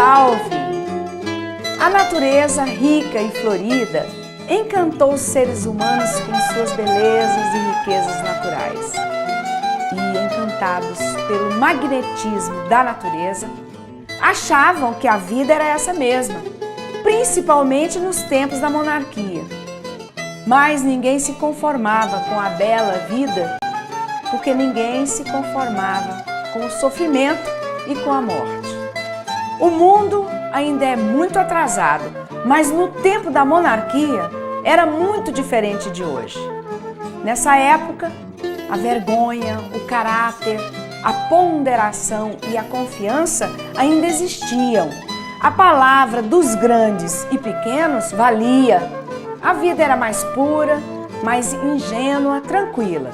salve! A natureza rica e florida encantou os seres humanos com suas belezas e riquezas naturais. E, encantados pelo magnetismo da natureza, achavam que a vida era essa mesma, principalmente nos tempos da monarquia. Mas ninguém se conformava com a bela vida, porque ninguém se conformava com o sofrimento e com a morte. O mundo ainda é muito atrasado, mas no tempo da monarquia era muito diferente de hoje. Nessa época, a vergonha, o caráter, a ponderação e a confiança ainda existiam. A palavra dos grandes e pequenos valia. A vida era mais pura, mais ingênua, tranquila.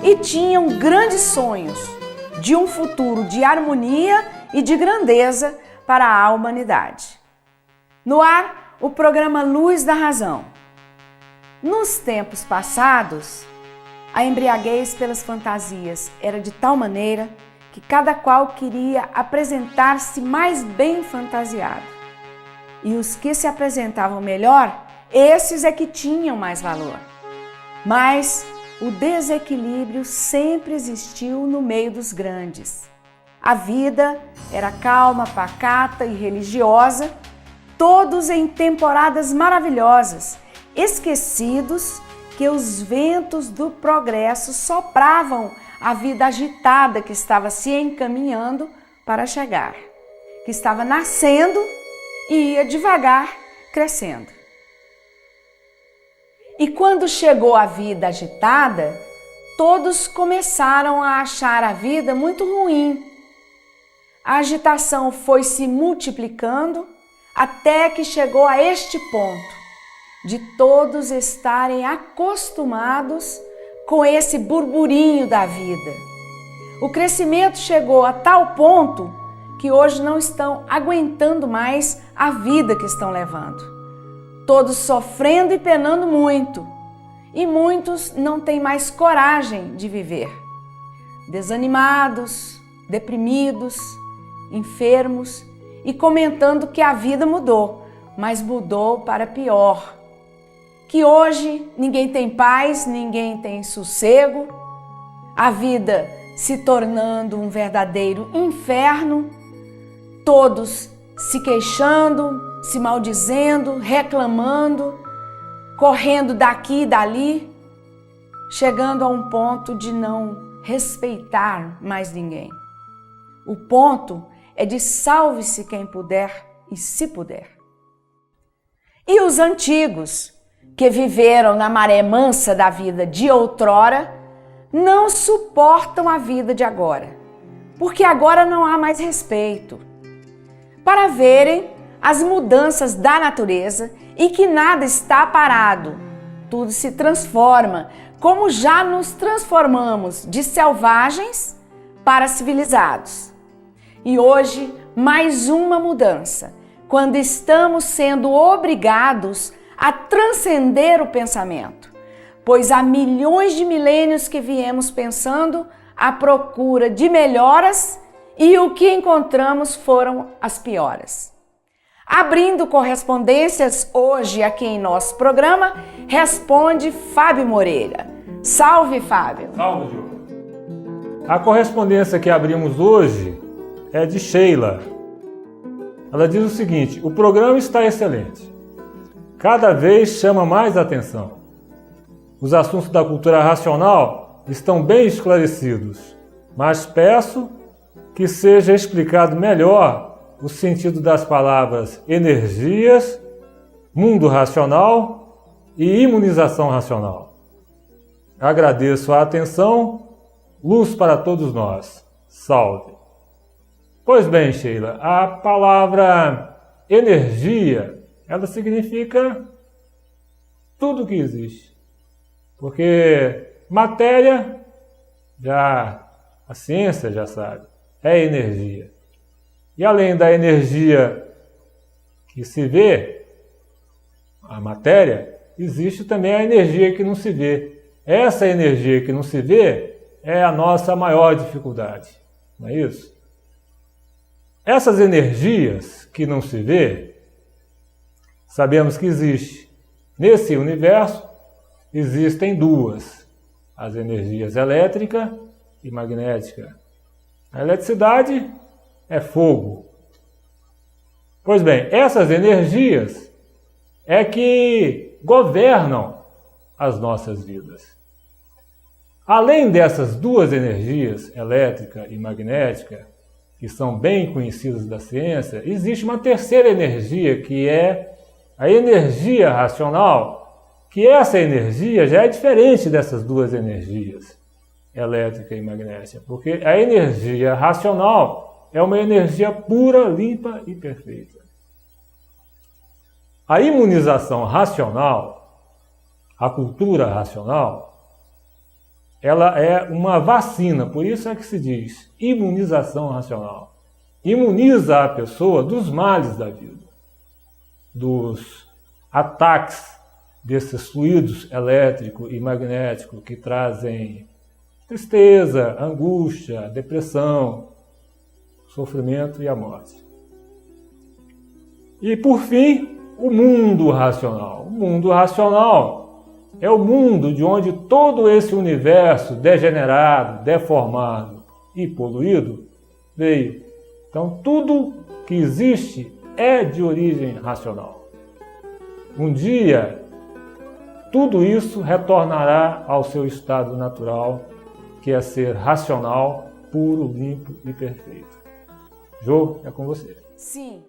E tinham grandes sonhos de um futuro de harmonia e de grandeza para a humanidade. No ar, o programa Luz da Razão. Nos tempos passados, a embriaguez pelas fantasias era de tal maneira que cada qual queria apresentar-se mais bem fantasiado. E os que se apresentavam melhor, esses é que tinham mais valor. Mas o desequilíbrio sempre existiu no meio dos grandes. A vida era calma, pacata e religiosa, todos em temporadas maravilhosas, esquecidos que os ventos do progresso sopravam a vida agitada que estava se encaminhando para chegar, que estava nascendo e ia devagar crescendo. E quando chegou a vida agitada, todos começaram a achar a vida muito ruim. A agitação foi se multiplicando até que chegou a este ponto de todos estarem acostumados com esse burburinho da vida. O crescimento chegou a tal ponto que hoje não estão aguentando mais a vida que estão levando. Todos sofrendo e penando muito, e muitos não têm mais coragem de viver. Desanimados, deprimidos, enfermos e comentando que a vida mudou, mas mudou para pior. Que hoje ninguém tem paz, ninguém tem sossego, a vida se tornando um verdadeiro inferno, todos se queixando, se maldizendo, reclamando, correndo daqui e dali, chegando a um ponto de não respeitar mais ninguém. O ponto é de salve-se quem puder e se puder. E os antigos, que viveram na maré mansa da vida de outrora, não suportam a vida de agora, porque agora não há mais respeito. Para verem as mudanças da natureza e que nada está parado, tudo se transforma, como já nos transformamos de selvagens para civilizados. E hoje, mais uma mudança, quando estamos sendo obrigados a transcender o pensamento, pois há milhões de milênios que viemos pensando à procura de melhoras e o que encontramos foram as pioras. Abrindo correspondências hoje aqui em nosso programa, responde Fábio Moreira. Salve, Fábio! Salve, Ju! A correspondência que abrimos hoje é de Sheila. Ela diz o seguinte: o programa está excelente. Cada vez chama mais atenção. Os assuntos da cultura racional estão bem esclarecidos, mas peço que seja explicado melhor o sentido das palavras energias, mundo racional e imunização racional. Agradeço a atenção, luz para todos nós. Salve! Pois bem, Sheila, a palavra energia, ela significa tudo que existe. Porque matéria, a ciência já sabe, é energia. E além da energia que se vê, a matéria, existe também a energia que não se vê. Essa energia que não se vê é a nossa maior dificuldade, não é isso? Essas energias que não se vê, sabemos que existe. Nesse universo existem duas, as energias elétrica e magnética. A eletricidade é fogo. Pois bem, essas energias é que governam as nossas vidas. Além dessas duas energias, elétrica e magnética, que são bem conhecidas da ciência, existe uma terceira energia, que é a energia racional, que essa energia já é diferente dessas duas energias, elétrica e magnética, porque a energia racional é uma energia pura, limpa e perfeita. A imunização racional, a cultura racional, ela é uma vacina, por isso é que se diz imunização racional. Imuniza a pessoa dos males da vida, dos ataques desses fluidos elétrico e magnético que trazem tristeza, angústia, depressão, sofrimento e a morte. E por fim, o mundo racional. O mundo racional é o mundo de onde todo esse universo degenerado, deformado e poluído veio. Então tudo que existe é de origem racional. Um dia, tudo isso retornará ao seu estado natural, que é ser racional, puro, limpo e perfeito. Jô, é com você. Sim.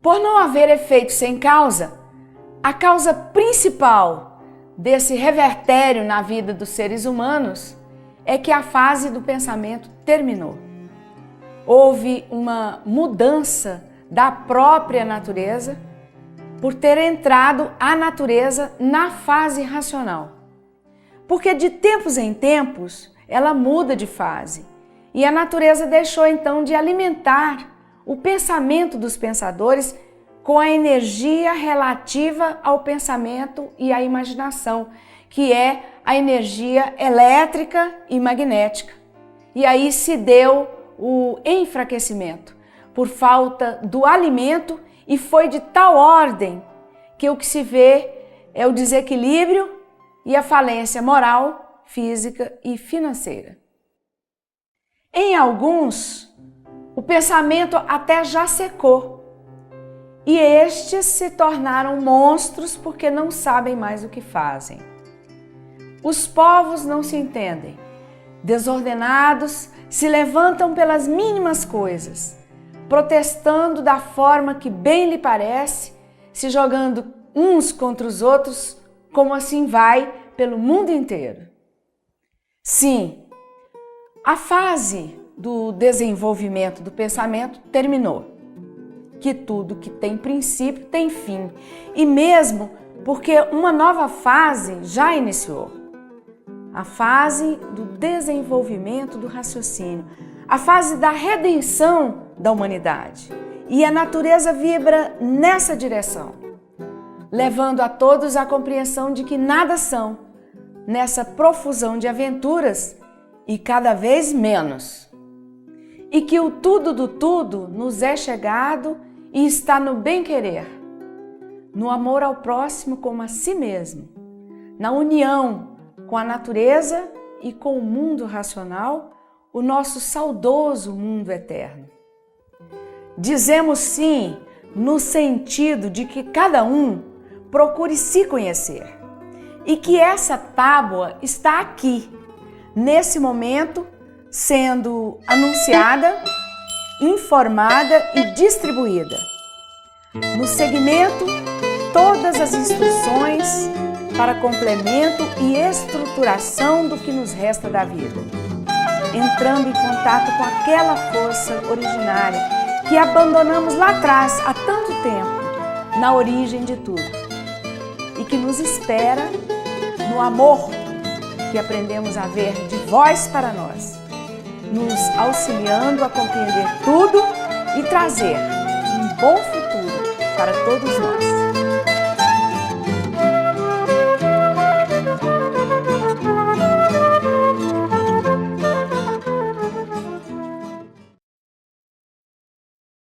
Por não haver efeito sem causa, a causa principal desse revertério na vida dos seres humanos é que a fase do pensamento terminou. Houve uma mudança da própria natureza por ter entrado a natureza na fase racional. Porque de tempos em tempos ela muda de fase e a natureza deixou então de alimentar o pensamento dos pensadores com a energia relativa ao pensamento e à imaginação, que é a energia elétrica e magnética. E aí se deu o enfraquecimento por falta do alimento e foi de tal ordem que o que se vê é o desequilíbrio e a falência moral, física e financeira. Em alguns, o pensamento até já secou. E estes se tornaram monstros porque não sabem mais o que fazem. Os povos não se entendem. Desordenados, se levantam pelas mínimas coisas, protestando da forma que bem lhe parece, se jogando uns contra os outros, como assim vai pelo mundo inteiro. Sim, a fase do desenvolvimento do pensamento terminou. Que tudo que tem princípio tem fim, e mesmo porque uma nova fase já iniciou. A fase do desenvolvimento do raciocínio, a fase da redenção da humanidade. E a natureza vibra nessa direção, levando a todos a compreensão de que nada são, nessa profusão de aventuras e cada vez menos. E que o tudo do tudo nos é chegado e está no bem-querer, no amor ao próximo como a si mesmo, na união com a natureza e com o mundo racional, o nosso saudoso mundo eterno. Dizemos sim no sentido de que cada um procure se conhecer e que essa tábua está aqui, nesse momento, sendo anunciada, informada e distribuída. No segmento, todas as instruções para complemento e estruturação do que nos resta da vida, entrando em contato com aquela força originária que abandonamos lá atrás há tanto tempo, na origem de tudo, e que nos espera no amor que aprendemos a ver de vós para nós, nos auxiliando a compreender tudo e trazer um bom futuro para todos nós.